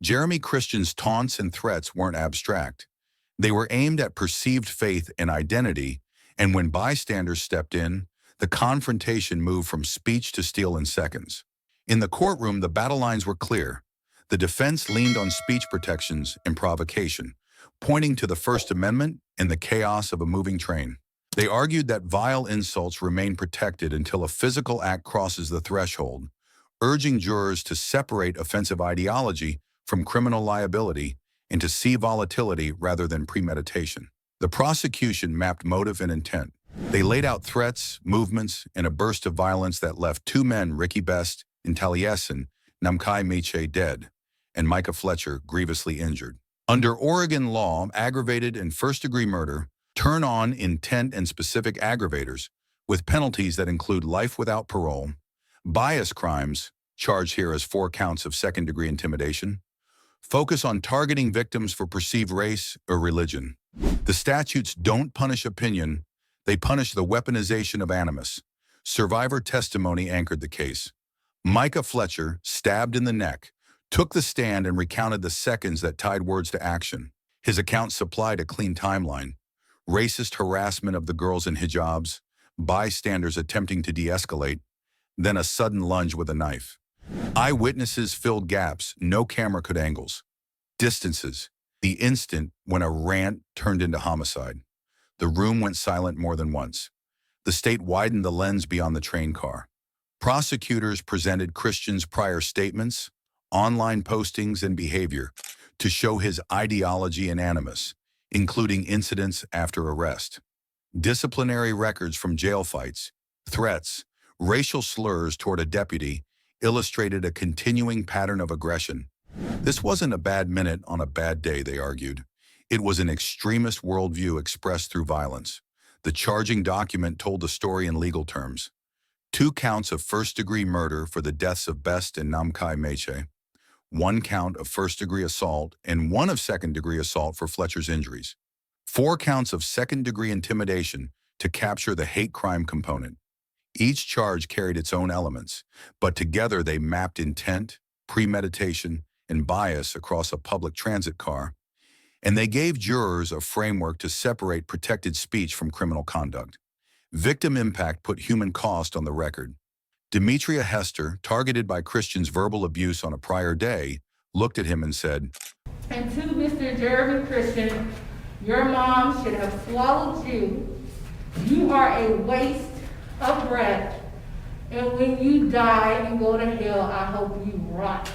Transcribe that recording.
Jeremy Christian's taunts and threats weren't abstract. They were aimed at perceived faith and identity, and when bystanders stepped in, the confrontation moved from speech to steel in seconds. In the courtroom, the battle lines were clear. The defense leaned on speech protections and provocation, pointing to the First Amendment and the chaos of a moving train. They argued that vile insults remain protected until a physical act crosses the threshold, urging jurors to separate offensive ideology from criminal liability and to see volatility rather than premeditation. The prosecution mapped motive and intent. They laid out threats, movements, and a burst of violence that left two men, Ricky Best and Taliesin Namkai Meche, dead, and Micah Fletcher grievously injured. Under Oregon law, aggravated and first-degree murder turn on intent and specific aggravators, with penalties that include life without parole. Bias crimes, charged here as 4 counts of second-degree intimidation, focus on targeting victims for perceived race or religion. The statutes don't punish opinion, they punish the weaponization of animus. Survivor testimony anchored the case. Micah Fletcher, stabbed in the neck, took the stand and recounted the seconds that tied words to action. His account supplied a clean timeline. Racist harassment of the girls in hijabs, bystanders attempting to de-escalate, then a sudden lunge with a knife. Eyewitnesses filled gaps no camera could angles. Distances, the instant when a rant turned into homicide. The room went silent more than once. The state widened the lens beyond the train car. Prosecutors presented Christian's prior statements, online postings, and behavior to show his ideology and animus, including incidents after arrest. Disciplinary records from jail fights, threats, racial slurs toward a deputy illustrated a continuing pattern of aggression. This wasn't a bad minute on a bad day, they argued. It was an extremist worldview expressed through violence. The charging document told the story in legal terms. 2 counts of first-degree murder for the deaths of Best and Namkai Meche, 1 count of first-degree assault, and 1 of second-degree assault for Fletcher's injuries. 4 counts of second-degree intimidation to capture the hate crime component. Each charge carried its own elements, but together they mapped intent, premeditation, and bias across a public transit car, and they gave jurors a framework to separate protected speech from criminal conduct. Victim impact put human cost on the record. Demetria Hester, targeted by Christian's verbal abuse on a prior day, looked at him and said, "And to Mr. Jeremy Christian, your mom should have swallowed you. You are a waste of breath. And when you die and go to hell, I hope you rot."